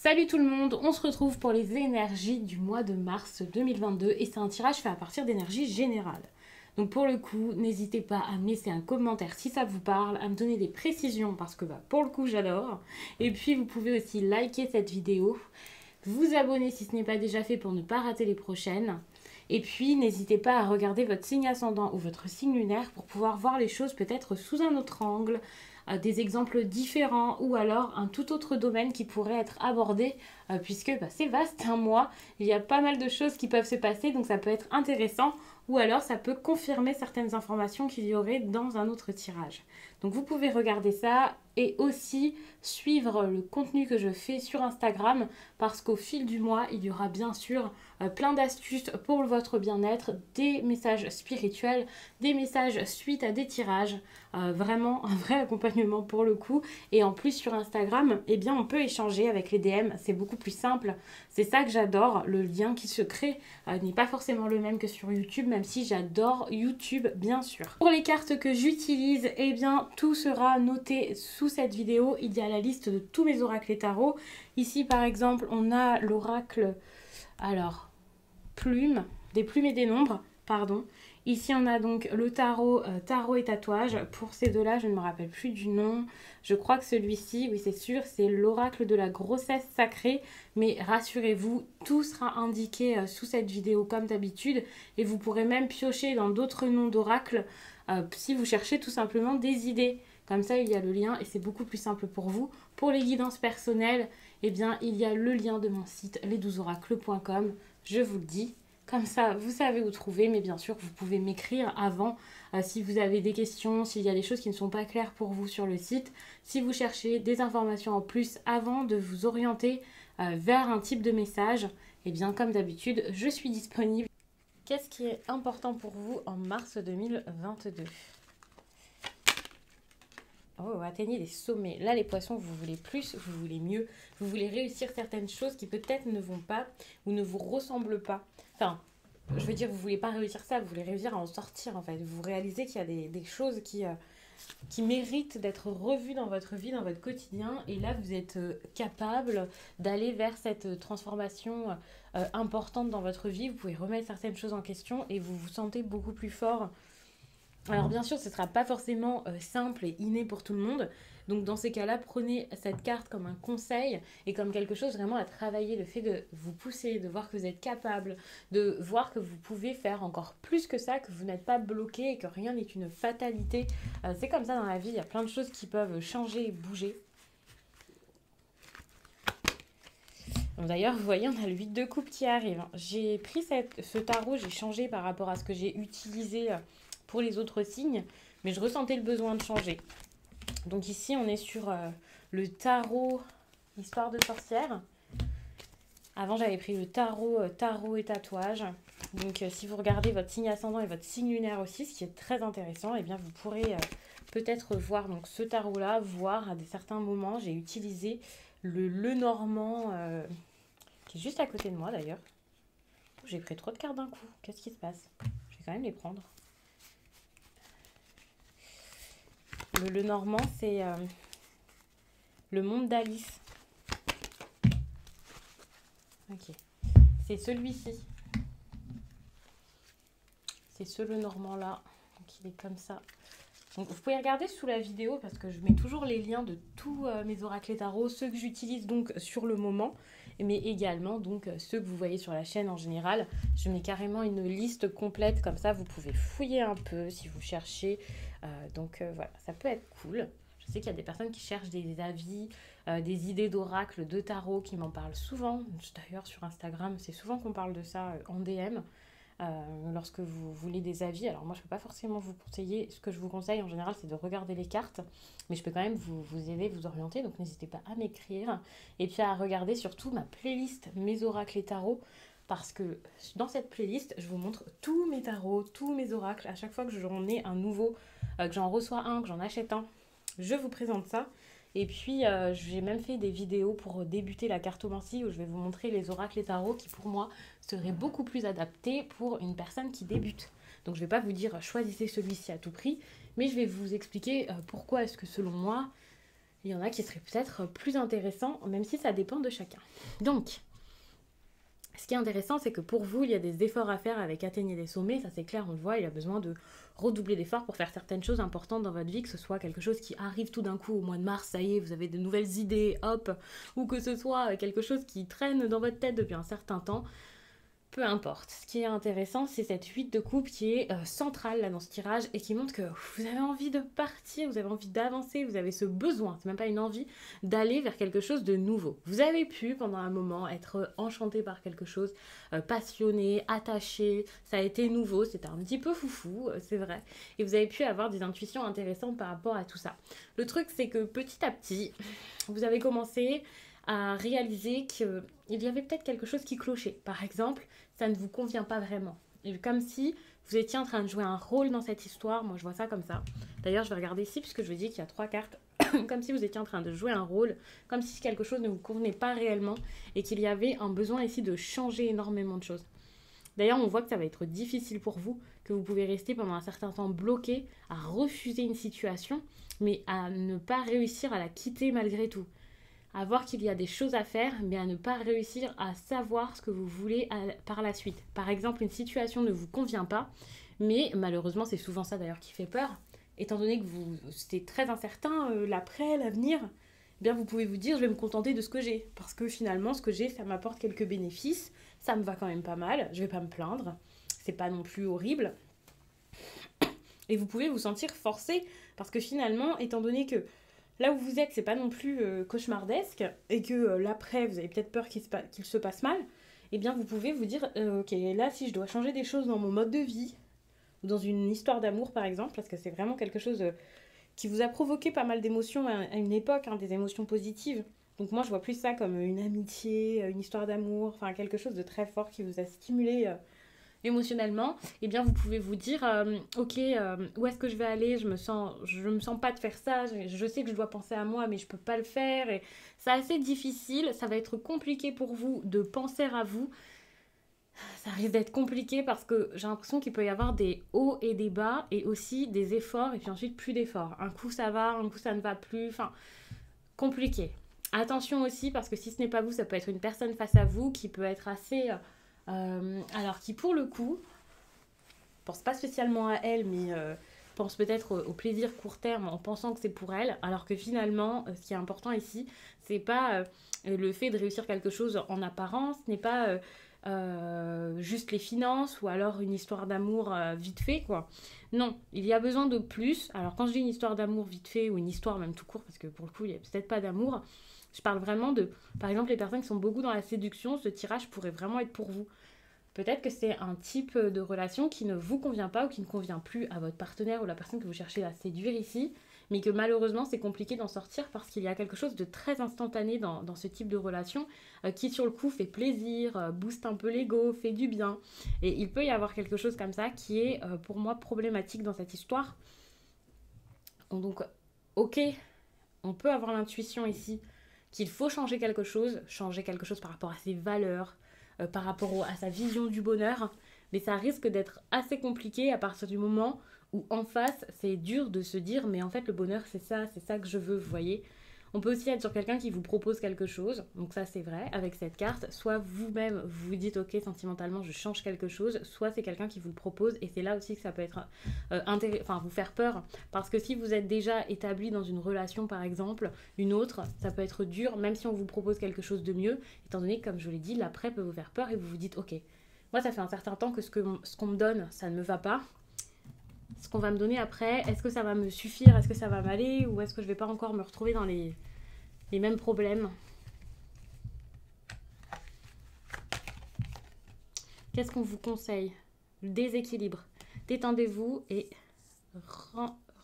Salut tout le monde, on se retrouve pour les énergies du mois de mars 2022 et c'est un tirage fait à partir d'énergie générale. Donc pour le coup, n'hésitez pas à me laisser un commentaire si ça vous parle, à me donner des précisions parce que pour le coup j'adore. Et puis vous pouvez aussi liker cette vidéo, vous abonner si ce n'est pas déjà fait pour ne pas rater les prochaines. Et puis n'hésitez pas à regarder votre signe ascendant ou votre signe lunaire pour pouvoir voir les choses peut-être sous un autre angle, des exemples différents ou alors un tout autre domaine qui pourrait être abordé puisque c'est vaste un mois, il y a pas mal de choses qui peuvent se passer donc ça peut être intéressant ou alors ça peut confirmer certaines informations qu'il y aurait dans un autre tirage. Donc vous pouvez regarder ça et aussi suivre le contenu que je fais sur Instagram parce qu'au fil du mois, il y aura bien sûr plein d'astuces pour votre bien-être, des messages spirituels, des messages suite à des tirages, vraiment un vrai accompagnement pour le coup. Et en plus sur Instagram, on peut échanger avec les DM, c'est beaucoup plus simple. C'est ça que j'adore, le lien qui se crée n'est pas forcément le même que sur YouTube, même si j'adore YouTube bien sûr. Pour les cartes que j'utilise, tout sera noté sous cette vidéo. Il y a la liste de tous mes oracles et tarots. Ici par exemple, on a l'oracle, des plumes et des nombres, pardon. Ici on a donc le tarot, tarot et tatouage. Pour ces deux-là, je ne me rappelle plus du nom. Je crois que celui-ci, oui c'est sûr, c'est l'oracle de la grossesse sacrée. Mais rassurez-vous, tout sera indiqué sous cette vidéo comme d'habitude. Et vous pourrez même piocher dans d'autres noms d'oracles si vous cherchez tout simplement des idées. Comme ça, il y a le lien et c'est beaucoup plus simple pour vous. Pour les guidances personnelles, il y a le lien de mon site les12oracles.com. Je vous le dis. Comme ça, vous savez où trouver, mais bien sûr, vous pouvez m'écrire avant si vous avez des questions, s'il y a des choses qui ne sont pas claires pour vous sur le site. Si vous cherchez des informations en plus avant de vous orienter vers un type de message, comme d'habitude, je suis disponible. Qu'est-ce qui est important pour vous en mars 2022 ? Oh, atteignez les sommets. Là, les poissons, vous voulez plus, vous voulez mieux. Vous voulez réussir certaines choses qui peut-être ne vont pas ou ne vous ressemblent pas. Enfin, je veux dire, vous voulez pas réussir ça, vous voulez réussir à en sortir en fait. Vous réalisez qu'il y a des choses qui méritent d'être revues dans votre vie, dans votre quotidien. Et là, vous êtes capable d'aller vers cette transformation importante dans votre vie. Vous pouvez remettre certaines choses en question et vous vous sentez beaucoup plus fort. Alors bien sûr, ce ne sera pas forcément simple et inné pour tout le monde. Donc dans ces cas-là, prenez cette carte comme un conseil et comme quelque chose vraiment à travailler. Le fait de vous pousser, de voir que vous êtes capable, de voir que vous pouvez faire encore plus que ça, que vous n'êtes pas bloqué et que rien n'est une fatalité. C'est comme ça dans la vie, il y a plein de choses qui peuvent changer et bouger. D'ailleurs, vous voyez, on a le 8 de coupe qui arrive. J'ai pris ce tarot, j'ai changé par rapport à ce que j'ai utilisé pour les autres signes, mais je ressentais le besoin de changer. Donc ici, on est sur le tarot Histoire de sorcière. Avant, j'avais pris le tarot et tatouage. Donc si vous regardez votre signe ascendant et votre signe lunaire aussi, ce qui est très intéressant, vous pourrez peut-être voir donc, ce tarot-là, voir à certains moments, j'ai utilisé le Normand, qui est juste à côté de moi d'ailleurs. J'ai pris trop de cartes d'un coup. Qu'est-ce qui se passe? Je vais quand même les prendre. Le Normand, c'est le monde d'Alice. Ok. C'est celui-ci. C'est ce le Normand là. Donc il est comme ça. Donc vous pouvez regarder sous la vidéo parce que je mets toujours les liens de tous mes oracles et tarots, ceux que j'utilise donc sur le moment, mais également donc ceux que vous voyez sur la chaîne en général. Je mets carrément une liste complète comme ça, vous pouvez fouiller un peu si vous cherchez. Voilà, ça peut être cool. Je sais qu'il y a des personnes qui cherchent des avis, des idées d'oracle, de tarot, qui m'en parlent souvent. D'ailleurs sur Instagram, c'est souvent qu'on parle de ça en DM. Lorsque vous voulez des avis, alors moi je peux pas forcément vous conseiller, ce que je vous conseille en général c'est de regarder les cartes, mais je peux quand même vous aider, vous orienter, donc n'hésitez pas à m'écrire et puis à regarder surtout ma playlist mes oracles et tarots, parce que dans cette playlist je vous montre tous mes tarots, tous mes oracles, à chaque fois que j'en ai un nouveau, que j'en reçois un, que j'en achète un, je vous présente ça. Et puis, j'ai même fait des vidéos pour débuter la cartomancie où je vais vous montrer les oracles et tarots qui, pour moi, seraient beaucoup plus adaptés pour une personne qui débute. Donc, je ne vais pas vous dire choisissez celui-ci à tout prix, mais je vais vous expliquer pourquoi est-ce que, selon moi, Il y en a qui seraient peut-être plus intéressants, même si ça dépend de chacun. Donc, ce qui est intéressant, c'est que pour vous, il y a des efforts à faire avec atteindre des sommets, ça c'est clair, on le voit, il y a besoin de redoubler d'efforts pour faire certaines choses importantes dans votre vie, que ce soit quelque chose qui arrive tout d'un coup au mois de mars, ça y est, vous avez de nouvelles idées, hop, ou que ce soit quelque chose qui traîne dans votre tête depuis un certain temps. Peu importe. Ce qui est intéressant, c'est cette 8 de coupe qui est centrale là dans ce tirage et qui montre que vous avez envie de partir, vous avez envie d'avancer, vous avez ce besoin, c'est même pas une envie, d'aller vers quelque chose de nouveau. Vous avez pu pendant un moment être enchanté par quelque chose, passionné, attaché, ça a été nouveau, c'était un petit peu foufou, c'est vrai. Et vous avez pu avoir des intuitions intéressantes par rapport à tout ça. Le truc, c'est que petit à petit, vous avez commencé à réaliser qu'il y avait peut-être quelque chose qui clochait. Par exemple, ça ne vous convient pas vraiment. Et comme si vous étiez en train de jouer un rôle dans cette histoire. Moi, je vois ça comme ça. D'ailleurs, je vais regarder ici, puisque je vous dis qu'il y a 3 cartes. Comme si vous étiez en train de jouer un rôle, comme si quelque chose ne vous convenait pas réellement et qu'il y avait un besoin ici de changer énormément de choses. D'ailleurs, on voit que ça va être difficile pour vous, que vous pouvez rester pendant un certain temps bloqué à refuser une situation, mais à ne pas réussir à la quitter malgré tout. À voir qu'il y a des choses à faire, mais à ne pas réussir à savoir ce que vous voulez par la suite. Par exemple, une situation ne vous convient pas, mais malheureusement, c'est souvent ça d'ailleurs qui fait peur. Étant donné que c'est très incertain, l'après, l'avenir, eh bien vous pouvez vous dire, je vais me contenter de ce que j'ai. Parce que finalement, ce que j'ai, ça m'apporte quelques bénéfices, ça me va quand même pas mal, je vais pas me plaindre, c'est pas non plus horrible. Et vous pouvez vous sentir forcé, parce que finalement, étant donné que là où vous êtes, c'est pas non plus cauchemardesque, et que l'après, vous avez peut-être peur qu'il se passe mal, eh bien vous pouvez vous dire, ok, là si je dois changer des choses dans mon mode de vie, ou dans une histoire d'amour par exemple, parce que c'est vraiment quelque chose qui vous a provoqué pas mal d'émotions à une époque, hein, des émotions positives. Donc moi je vois plus ça comme une amitié, une histoire d'amour, enfin quelque chose de très fort qui vous a stimulé émotionnellement, eh bien vous pouvez vous dire ok, où est-ce que je vais aller, je me sens pas de faire ça, je sais que je dois penser à moi mais je peux pas le faire et c'est assez difficile, ça va être compliqué pour vous de penser à vous. Ça risque d'être compliqué parce que j'ai l'impression qu'il peut y avoir des hauts et des bas et aussi des efforts et puis ensuite plus d'efforts. Un coup ça va, un coup ça ne va plus, enfin compliqué. Attention aussi parce que si ce n'est pas vous, ça peut être une personne face à vous qui peut être assez alors qui pour le coup pense pas spécialement à elle mais pense peut-être au plaisir court terme en pensant que c'est pour elle, alors que finalement ce qui est important ici c'est pas le fait de réussir quelque chose en apparence, n'est pas juste les finances ou alors une histoire d'amour vite fait quoi. Non, il y a besoin de plus. Alors quand je dis une histoire d'amour vite fait ou une histoire même tout court parce que pour le coup il n'y a peut-être pas d'amour, je parle vraiment de, par exemple, les personnes qui sont beaucoup dans la séduction, ce tirage pourrait vraiment être pour vous. Peut-être que c'est un type de relation qui ne vous convient pas ou qui ne convient plus à votre partenaire ou la personne que vous cherchez à séduire ici, mais que malheureusement c'est compliqué d'en sortir parce qu'il y a quelque chose de très instantané dans ce type de relation qui sur le coup fait plaisir, booste un peu l'ego, fait du bien. Et il peut y avoir quelque chose comme ça qui est pour moi problématique dans cette histoire. Donc ok, on peut avoir l'intuition ici qu'il faut changer quelque chose par rapport à ses valeurs, par rapport à sa vision du bonheur, mais ça risque d'être assez compliqué à partir du moment où en face, c'est dur de se dire mais en fait le bonheur c'est ça que je veux, vous voyez. On peut aussi être sur quelqu'un qui vous propose quelque chose, donc ça c'est vrai, avec cette carte, soit vous-même vous vous dites ok sentimentalement je change quelque chose, soit c'est quelqu'un qui vous le propose et c'est là aussi que ça peut être vous faire peur, parce que si vous êtes déjà établi dans une relation par exemple, une autre, ça peut être dur même si on vous propose quelque chose de mieux, étant donné que comme je vous l'ai dit, l'après peut vous faire peur et vous vous dites ok, moi ça fait un certain temps que ce qu'on me donne ça ne me va pas, ce qu'on va me donner après, est-ce que ça va me suffire, est-ce que ça va m'aller ou est-ce que je vais pas encore me retrouver dans les mêmes problèmes. Qu'est-ce qu'on vous conseille? Le déséquilibre. Détendez-vous et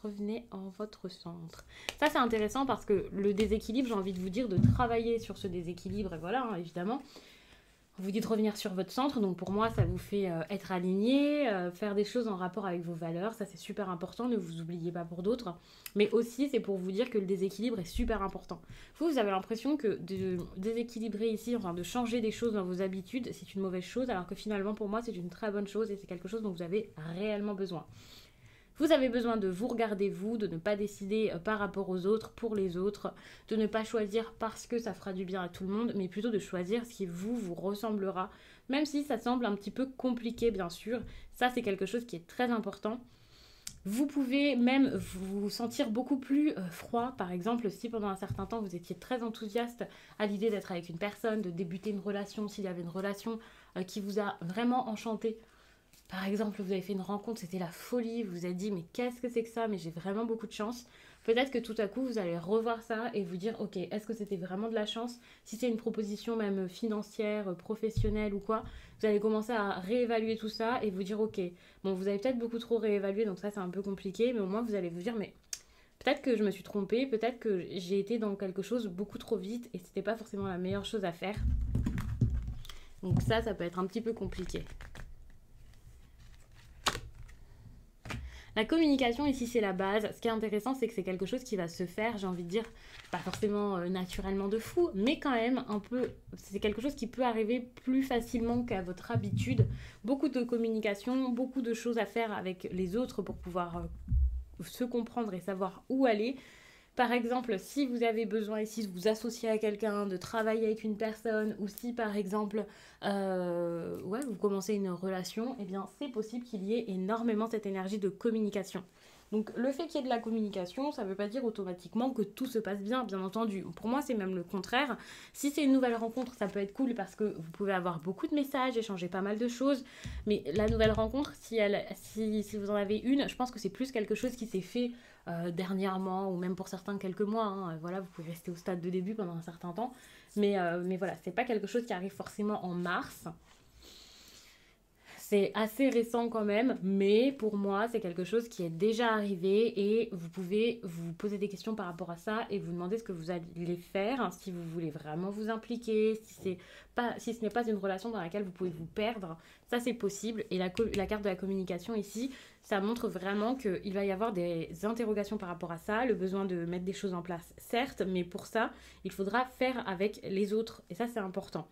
revenez en votre centre. Ça c'est intéressant parce que le déséquilibre, j'ai envie de vous dire de travailler sur ce déséquilibre et voilà, hein, évidemment. Vous dites revenir sur votre centre, donc pour moi ça vous fait être aligné, faire des choses en rapport avec vos valeurs, ça c'est super important, ne vous oubliez pas pour d'autres, mais aussi c'est pour vous dire que le déséquilibre est super important. Vous avez l'impression que de déséquilibrer ici, enfin de changer des choses dans vos habitudes, c'est une mauvaise chose, alors que finalement pour moi c'est une très bonne chose et c'est quelque chose dont vous avez réellement besoin. Vous avez besoin de vous regarder vous, de ne pas décider par rapport aux autres, pour les autres, de ne pas choisir parce que ça fera du bien à tout le monde, mais plutôt de choisir ce qui vous ressemblera, même si ça semble un petit peu compliqué bien sûr. Ça c'est quelque chose qui est très important. Vous pouvez même vous sentir beaucoup plus froid, par exemple, si pendant un certain temps vous étiez très enthousiaste à l'idée d'être avec une personne, de débuter une relation, s'il y avait une relation qui vous a vraiment enchanté. Par exemple, vous avez fait une rencontre, c'était la folie, vous vous êtes dit mais qu'est-ce que c'est que ça, mais j'ai vraiment beaucoup de chance. Peut-être que tout à coup vous allez revoir ça et vous dire ok, est-ce que c'était vraiment de la chance? Si c'est une proposition même financière, professionnelle ou quoi, vous allez commencer à réévaluer tout ça et vous dire ok, bon vous avez peut-être beaucoup trop réévalué donc ça c'est un peu compliqué, mais au moins vous allez vous dire mais peut-être que je me suis trompée, peut-être que j'ai été dans quelque chose beaucoup trop vite et c'était pas forcément la meilleure chose à faire. Donc ça peut être un petit peu compliqué. La communication ici c'est la base. Ce qui est intéressant c'est que c'est quelque chose qui va se faire, j'ai envie de dire, pas forcément naturellement de fou, mais quand même un peu, c'est quelque chose qui peut arriver plus facilement qu'à votre habitude. Beaucoup de communication, beaucoup de choses à faire avec les autres pour pouvoir se comprendre et savoir où aller. Par exemple, si vous avez besoin ici de vous associer à quelqu'un, de travailler avec une personne, ou si par exemple vous commencez une relation, eh bien c'est possible qu'il y ait énormément cette énergie de communication. Donc le fait qu'il y ait de la communication, ça ne veut pas dire automatiquement que tout se passe bien, bien entendu. Pour moi, c'est même le contraire. Si c'est une nouvelle rencontre, ça peut être cool parce que vous pouvez avoir beaucoup de messages, échanger pas mal de choses. Mais la nouvelle rencontre, si vous en avez une, je pense que c'est plus quelque chose qui s'est fait dernièrement ou même pour certains quelques mois. Hein. Voilà, vous pouvez rester au stade de début pendant un certain temps. Mais voilà, c'est pas quelque chose qui arrive forcément en mars. C'est assez récent quand même, mais pour moi, c'est quelque chose qui est déjà arrivé et vous pouvez vous poser des questions par rapport à ça et vous demander ce que vous allez faire, hein, si vous voulez vraiment vous impliquer, si ce n'est pas une relation dans laquelle vous pouvez vous perdre, ça c'est possible. Et la carte de la communication ici, ça montre vraiment qu'il va y avoir des interrogations par rapport à ça, le besoin de mettre des choses en place, certes, mais pour ça, il faudra faire avec les autres et ça c'est important.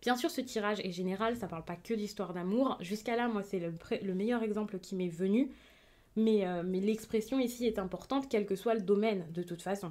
Bien sûr, ce tirage est général, ça parle pas que d'histoire d'amour. Jusqu'à là, moi, c'est le meilleur exemple qui m'est venu. Mais l'expression ici est importante, quel que soit le domaine, de toute façon.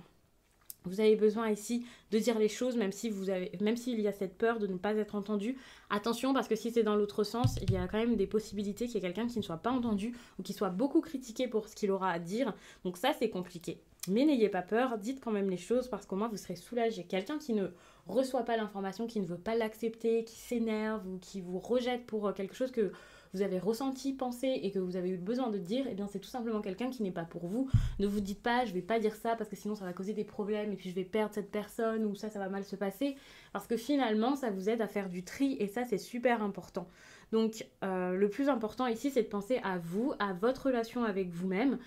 Vous avez besoin ici de dire les choses, même s'il y a cette peur de ne pas être entendu. Attention, parce que si c'est dans l'autre sens, il y a quand même des possibilités qu'il y ait quelqu'un qui ne soit pas entendu ou qui soit beaucoup critiqué pour ce qu'il aura à dire. Donc ça, c'est compliqué. Mais n'ayez pas peur, dites quand même les choses parce qu'au moins vous serez soulagé. Quelqu'un qui ne reçoit pas l'information, qui ne veut pas l'accepter, qui s'énerve ou qui vous rejette pour quelque chose que vous avez ressenti, pensé et que vous avez eu besoin de dire, eh bien c'est tout simplement quelqu'un qui n'est pas pour vous. Ne vous dites pas je vais pas dire ça parce que sinon ça va causer des problèmes et puis je vais perdre cette personne ou ça va mal se passer, parce que finalement ça vous aide à faire du tri et ça c'est super important. Donc le plus important ici c'est de penser à vous, à votre relation avec vous-même,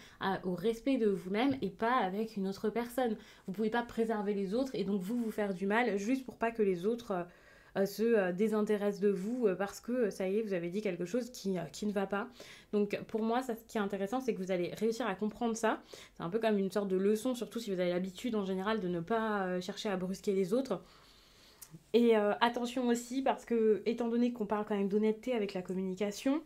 au respect de vous-même et pas avec une autre personne. Vous pouvez pas préserver les autres et donc vous faire du mal juste pour pas que les autres se désintéressent de vous parce que ça y est, vous avez dit quelque chose qui ne va pas. Donc pour moi, ça, ce qui est intéressant, c'est que vous allez réussir à comprendre ça. C'est un peu comme une sorte de leçon, surtout si vous avez l'habitude en général de ne pas chercher à brusquer les autres. Et attention aussi, parce que étant donné qu'on parle quand même d'honnêteté avec la communication,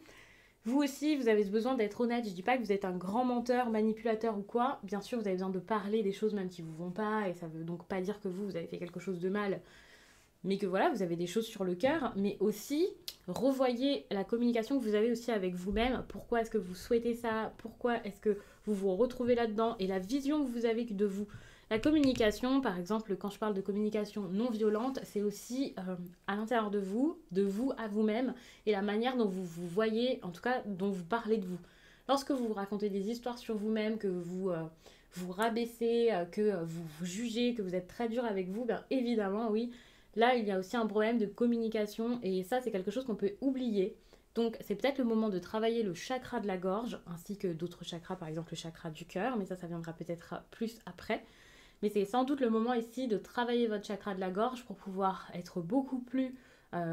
vous aussi, vous avez besoin d'être honnête. Je dis pas que vous êtes un grand menteur, manipulateur ou quoi. Bien sûr, vous avez besoin de parler des choses même qui vous vont pas, et ça veut donc pas dire que vous avez fait quelque chose de mal, mais que voilà, vous avez des choses sur le cœur, mais aussi revoyez la communication que vous avez aussi avec vous-même. Pourquoi est-ce que vous souhaitez ça? Pourquoi est-ce que vous vous retrouvez là-dedans? Et la vision que vous avez de vous. La communication, par exemple, quand je parle de communication non violente, c'est aussi à l'intérieur de vous à vous-même, et la manière dont vous vous voyez, en tout cas, dont vous parlez de vous. Lorsque vous vous racontez des histoires sur vous-même, que vous vous rabaissez, que vous vous jugez, que vous êtes très dur avec vous, bien évidemment, oui, là, il y a aussi un problème de communication et ça, c'est quelque chose qu'on peut oublier. Donc, c'est peut-être le moment de travailler le chakra de la gorge ainsi que d'autres chakras, par exemple le chakra du cœur, mais ça viendra peut-être plus après. Mais c'est sans doute le moment ici de travailler votre chakra de la gorge pour pouvoir être beaucoup plus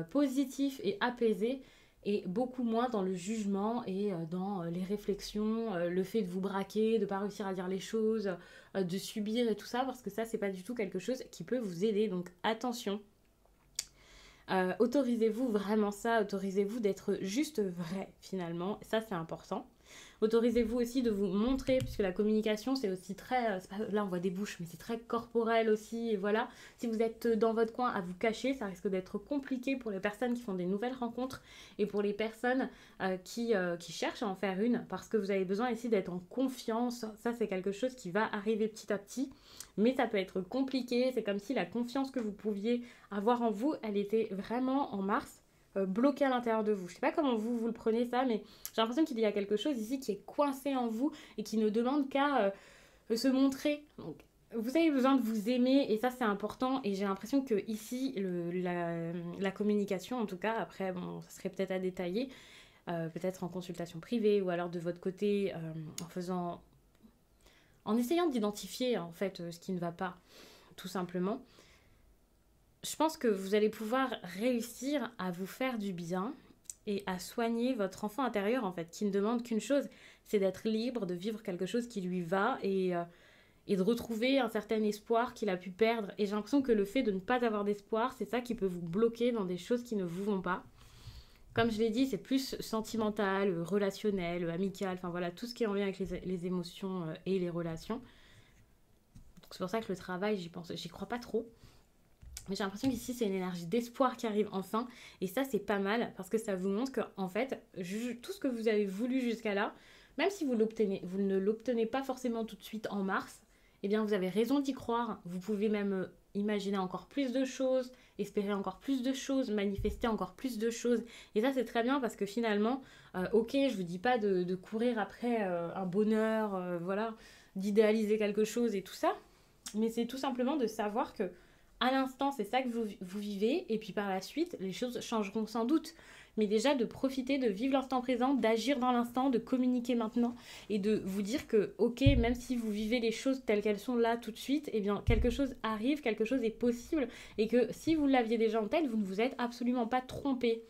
positif et apaisé et beaucoup moins dans le jugement et dans les réflexions, le fait de vous braquer, de ne pas réussir à dire les choses, de subir et tout ça, parce que ça, c'est pas du tout quelque chose qui peut vous aider. Donc, attention. Autorisez-vous vraiment ça, autorisez-vous d'être juste vrai finalement, ça c'est important. Autorisez-vous aussi de vous montrer, puisque la communication, c'est aussi très... là, on voit des bouches, mais c'est très corporel aussi. Et voilà, si vous êtes dans votre coin à vous cacher, ça risque d'être compliqué pour les personnes qui font des nouvelles rencontres et pour les personnes qui cherchent à en faire une, parce que vous avez besoin ici d'être en confiance. Ça, c'est quelque chose qui va arriver petit à petit, mais ça peut être compliqué. C'est comme si la confiance que vous pouviez avoir en vous, elle était vraiment en mars bloqué à l'intérieur de vous. Je ne sais pas comment vous le prenez ça, mais j'ai l'impression qu'il y a quelque chose ici qui est coincé en vous et qui ne demande qu'à se montrer. Donc, vous avez besoin de vous aimer et ça c'est important, et j'ai l'impression que ici la communication, en tout cas, après bon, ça serait peut-être à détailler, peut-être en consultation privée ou alors de votre côté en essayant d'identifier en fait ce qui ne va pas, tout simplement. Je pense que vous allez pouvoir réussir à vous faire du bien et à soigner votre enfant intérieur, en fait, qui ne demande qu'une chose, c'est d'être libre, de vivre quelque chose qui lui va et de retrouver un certain espoir qu'il a pu perdre. Et j'ai l'impression que le fait de ne pas avoir d'espoir, c'est ça qui peut vous bloquer dans des choses qui ne vous vont pas. Comme je l'ai dit, c'est plus sentimental, relationnel, amical, enfin voilà, tout ce qui est en lien avec les émotions et les relations. Donc c'est pour ça que le travail, j'y crois pas trop. Mais j'ai l'impression qu'ici, c'est une énergie d'espoir qui arrive enfin. Et ça, c'est pas mal parce que ça vous montre que, en fait, tout ce que vous avez voulu jusqu'à là, même si vous ne l'obtenez pas forcément tout de suite en mars, eh bien, vous avez raison d'y croire. Vous pouvez même imaginer encore plus de choses, espérer encore plus de choses, manifester encore plus de choses. Et ça, c'est très bien parce que finalement, ok, je vous dis pas de courir après un bonheur, voilà, d'idéaliser quelque chose et tout ça. Mais c'est tout simplement de savoir que à l'instant, c'est ça que vous vivez, et puis par la suite, les choses changeront sans doute. Mais déjà, de profiter, de vivre l'instant présent, d'agir dans l'instant, de communiquer maintenant, et de vous dire que, ok, même si vous vivez les choses telles qu'elles sont là tout de suite, eh bien, quelque chose arrive, quelque chose est possible, et que si vous l'aviez déjà en tête, vous ne vous êtes absolument pas trompé.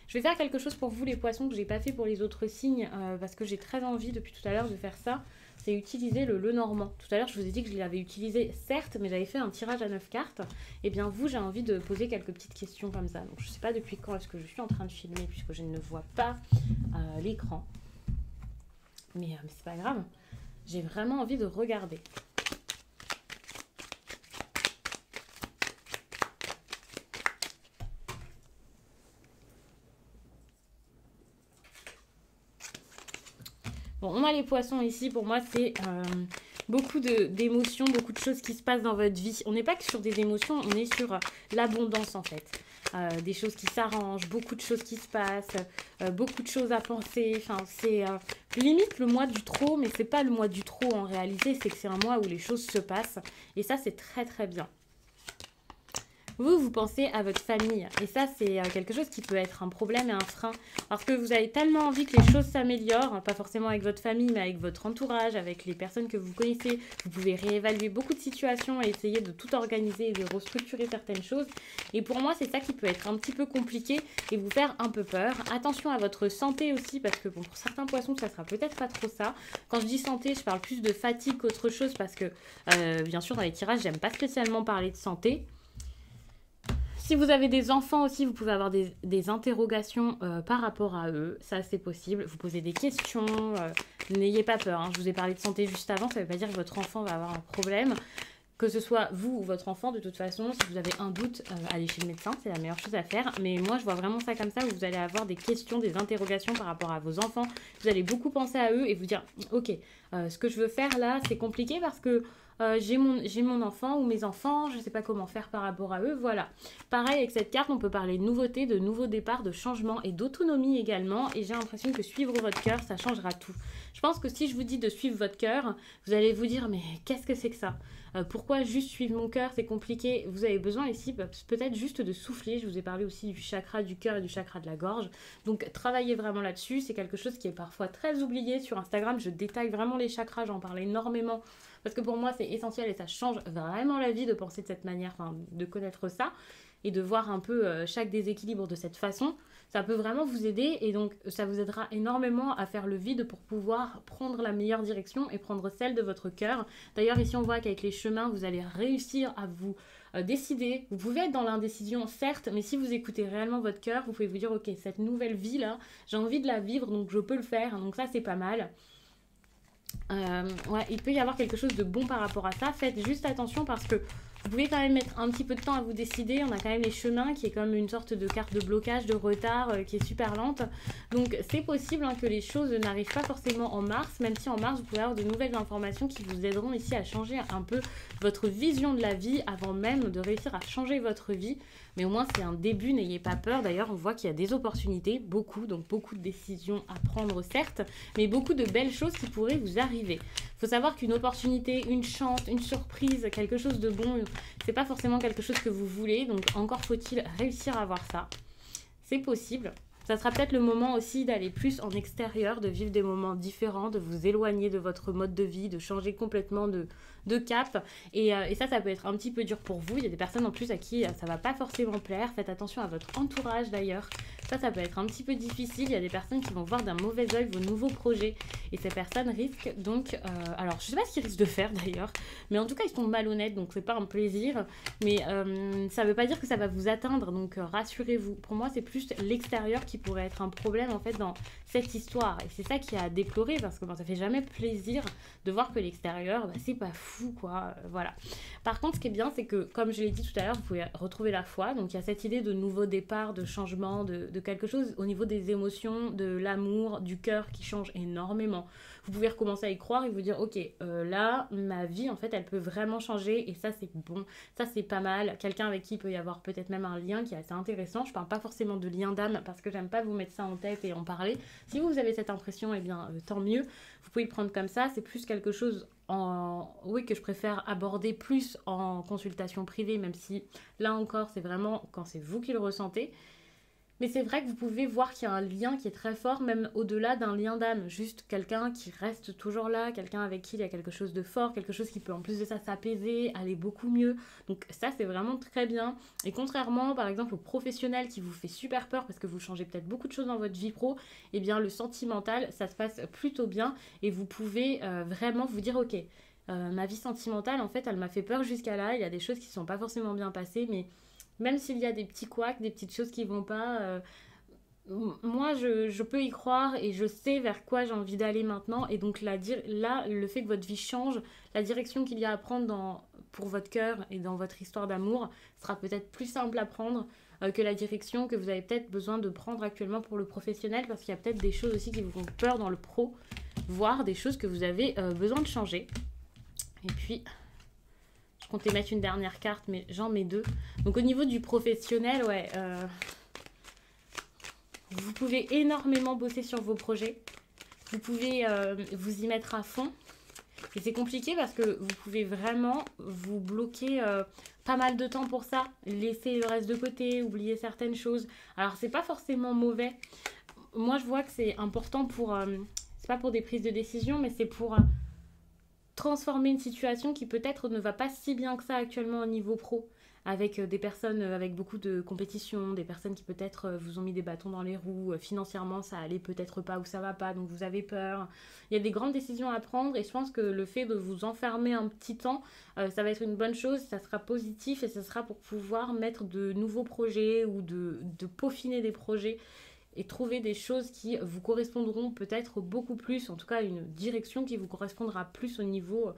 Je vais faire quelque chose pour vous, les poissons, que je n'ai pas fait pour les autres signes, parce que j'ai très envie, depuis tout à l'heure, de faire ça. C'est utiliser le Lenormand. Tout à l'heure, je vous ai dit que je l'avais utilisé, certes, mais j'avais fait un tirage à 9 cartes. Et bien, vous, j'ai envie de poser quelques petites questions comme ça. Donc, je ne sais pas depuis quand est-ce que je suis en train de filmer, puisque je ne vois pas l'écran. Mais c'est pas grave. J'ai vraiment envie de regarder. Bon, on a les poissons ici, pour moi c'est beaucoup d'émotions, beaucoup de choses qui se passent dans votre vie. On n'est pas que sur des émotions, on est sur l'abondance en fait. Des choses qui s'arrangent, beaucoup de choses qui se passent, beaucoup de choses à penser. Enfin, c'est limite le mois du trop, mais c'est pas le mois du trop en réalité, c'est que c'est un mois où les choses se passent. Et ça, c'est très très bien. Vous pensez à votre famille. Et ça, c'est quelque chose qui peut être un problème et un frein. Parce que vous avez tellement envie que les choses s'améliorent, pas forcément avec votre famille, mais avec votre entourage, avec les personnes que vous connaissez. Vous pouvez réévaluer beaucoup de situations et essayer de tout organiser et de restructurer certaines choses. Et pour moi, c'est ça qui peut être un petit peu compliqué et vous faire un peu peur. Attention à votre santé aussi, parce que bon, pour certains poissons, ça sera peut-être pas trop ça. Quand je dis santé, je parle plus de fatigue qu'autre chose, parce que bien sûr, dans les tirages, j'aime pas spécialement parler de santé. Si vous avez des enfants aussi, vous pouvez avoir des interrogations par rapport à eux. Ça, c'est possible. Vous posez des questions. N'ayez pas peur. Hein. Je vous ai parlé de santé juste avant. Ça ne veut pas dire que votre enfant va avoir un problème. Que ce soit vous ou votre enfant, de toute façon, si vous avez un doute, allez chez le médecin. C'est la meilleure chose à faire. Mais moi, je vois vraiment ça comme ça, où vous allez avoir des questions, des interrogations par rapport à vos enfants. Vous allez beaucoup penser à eux et vous dire, ok, ce que je veux faire là, c'est compliqué parce que j'ai mon enfant ou mes enfants, je ne sais pas comment faire par rapport à eux, voilà. Pareil avec cette carte, on peut parler de nouveautés, de nouveaux départs, de changements et d'autonomie également. Et j'ai l'impression que suivre votre cœur, ça changera tout. Je pense que si je vous dis de suivre votre cœur, vous allez vous dire, mais qu'est-ce que c'est que ça ? Pourquoi juste suivre mon cœur, c'est compliqué. Vous avez besoin ici peut-être juste de souffler. Je vous ai parlé aussi du chakra du cœur et du chakra de la gorge. Donc travaillez vraiment là-dessus. C'est quelque chose qui est parfois très oublié sur Instagram. Je détaille vraiment les chakras, j'en parle énormément. Parce que pour moi, c'est essentiel et ça change vraiment la vie de penser de cette manière, enfin, de connaître ça et de voir un peu chaque déséquilibre de cette façon. Ça peut vraiment vous aider et donc ça vous aidera énormément à faire le vide pour pouvoir prendre la meilleure direction et prendre celle de votre cœur. D'ailleurs, ici, on voit qu'avec les chemins, vous allez réussir à vous décider. Vous pouvez être dans l'indécision, certes, mais si vous écoutez réellement votre cœur, vous pouvez vous dire, ok, cette nouvelle vie là, j'ai envie de la vivre, donc je peux le faire, donc ça c'est pas mal. Ouais, il peut y avoir quelque chose de bon par rapport à ça. Faites juste attention parce que vous pouvez quand même mettre un petit peu de temps à vous décider. On a quand même les chemins qui est comme une sorte de carte de blocage, de retard qui est super lente. Donc c'est possible hein, que les choses n'arrivent pas forcément en mars, même si en mars vous pouvez avoir de nouvelles informations qui vous aideront ici à changer un peu votre vision de la vie avant même de réussir à changer votre vie. Mais au moins c'est un début, n'ayez pas peur. D'ailleurs on voit qu'il y a des opportunités, beaucoup, donc beaucoup de décisions à prendre certes, mais beaucoup de belles choses qui pourraient vous arriver. Il faut savoir qu'une opportunité, une chance, une surprise, quelque chose de bon, c'est pas forcément quelque chose que vous voulez, donc encore faut-il réussir à voir ça. C'est possible. Ça sera peut-être le moment aussi d'aller plus en extérieur, de vivre des moments différents, de vous éloigner de votre mode de vie, de changer complètement de cap. Et ça peut être un petit peu dur pour vous. Il y a des personnes en plus à qui ça va pas forcément plaire. Faites attention à votre entourage d'ailleurs. Ça peut être un petit peu difficile. Il y a des personnes qui vont voir d'un mauvais œil vos nouveaux projets. Et ces personnes risquent donc... alors, je sais pas ce qu'ils risquent de faire d'ailleurs. Mais en tout cas, ils sont malhonnêtes. Donc, c'est pas un plaisir. Mais ça veut pas dire que ça va vous atteindre. Donc, rassurez-vous. Pour moi, c'est plus l'extérieur qui pourrait être un problème en fait dans cette histoire. Et c'est ça qui est à déplorer parce que ça fait jamais plaisir de voir que l'extérieur, c'est pas fou quoi. Voilà. Par contre, ce qui est bien, c'est que comme je l'ai dit tout à l'heure, vous pouvez retrouver la foi. Donc, il y a cette idée de nouveau départ, de changement, de quelque chose au niveau des émotions, de l'amour, du cœur qui change énormément. Vous pouvez recommencer à y croire et vous dire ok, là, ma vie en fait, elle peut vraiment changer et ça c'est bon, ça c'est pas mal. Quelqu'un avec qui il peut y avoir peut-être même un lien qui est assez intéressant. Je parle pas forcément de lien d'âme parce que j'aime pas vous mettre ça en tête et en parler. Si vous avez cette impression, eh bien tant mieux. Vous pouvez le prendre comme ça. C'est plus quelque chose que je préfère aborder plus en consultation privée, même si là encore c'est vraiment quand c'est vous qui le ressentez. Mais c'est vrai que vous pouvez voir qu'il y a un lien qui est très fort, même au-delà d'un lien d'âme. Juste quelqu'un qui reste toujours là, quelqu'un avec qui il y a quelque chose de fort, quelque chose qui peut en plus de ça s'apaiser, aller beaucoup mieux. Donc ça, c'est vraiment très bien. Et contrairement, par exemple, au professionnel qui vous fait super peur parce que vous changez peut-être beaucoup de choses dans votre vie pro, eh bien le sentimental, ça se passe plutôt bien. Et vous pouvez vraiment vous dire, ok, ma vie sentimentale, en fait, elle m'a fait peur jusqu'à là. Il y a des choses qui ne sont pas forcément bien passées, mais... Même s'il y a des petits couacs, des petites choses qui vont pas, moi je peux y croire et je sais vers quoi j'ai envie d'aller maintenant. Et donc là, le fait que votre vie change, la direction qu'il y a à prendre pour votre cœur et dans votre histoire d'amour sera peut-être plus simple à prendre que la direction que vous avez peut-être besoin de prendre actuellement pour le professionnel, parce qu'il y a peut-être des choses aussi qui vous font peur dans le pro, voire des choses que vous avez besoin de changer. Et puis... Je comptais mettre une dernière carte, mais j'en mets deux. Donc au niveau du professionnel, vous pouvez énormément bosser sur vos projets. Vous pouvez vous y mettre à fond. Et c'est compliqué parce que vous pouvez vraiment vous bloquer pas mal de temps pour ça. Laisser le reste de côté, oublier certaines choses. Alors c'est pas forcément mauvais. Moi je vois que c'est important pour... c'est pas pour des prises de décision, mais c'est pour... transformer une situation qui peut-être ne va pas si bien que ça actuellement au niveau pro, avec des personnes avec beaucoup de compétition, des personnes qui peut-être vous ont mis des bâtons dans les roues, financièrement ça allait peut-être pas ou ça va pas, donc vous avez peur. Il y a des grandes décisions à prendre et je pense que le fait de vous enfermer un petit temps, ça va être une bonne chose, ça sera positif et ça sera pour pouvoir mettre de nouveaux projets ou de peaufiner des projets et trouver des choses qui vous correspondront peut-être beaucoup plus, en tout cas une direction qui vous correspondra plus au niveau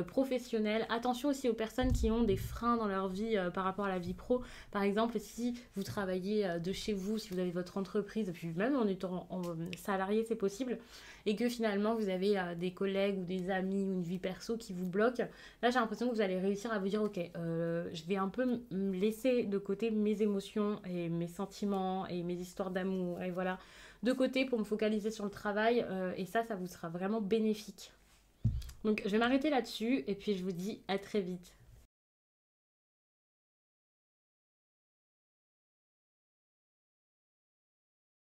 professionnel. Attention aussi aux personnes qui ont des freins dans leur vie par rapport à la vie pro. Par exemple, si vous travaillez de chez vous, si vous avez votre entreprise, puis même en étant salarié, c'est possible, et que finalement vous avez des collègues ou des amis ou une vie perso qui vous bloquent, là j'ai l'impression que vous allez réussir à vous dire ok, je vais un peu me laisser de côté mes émotions et mes sentiments et mes histoires d'amour et voilà, de côté pour me focaliser sur le travail et ça vous sera vraiment bénéfique. Donc je vais m'arrêter là-dessus et puis je vous dis à très vite.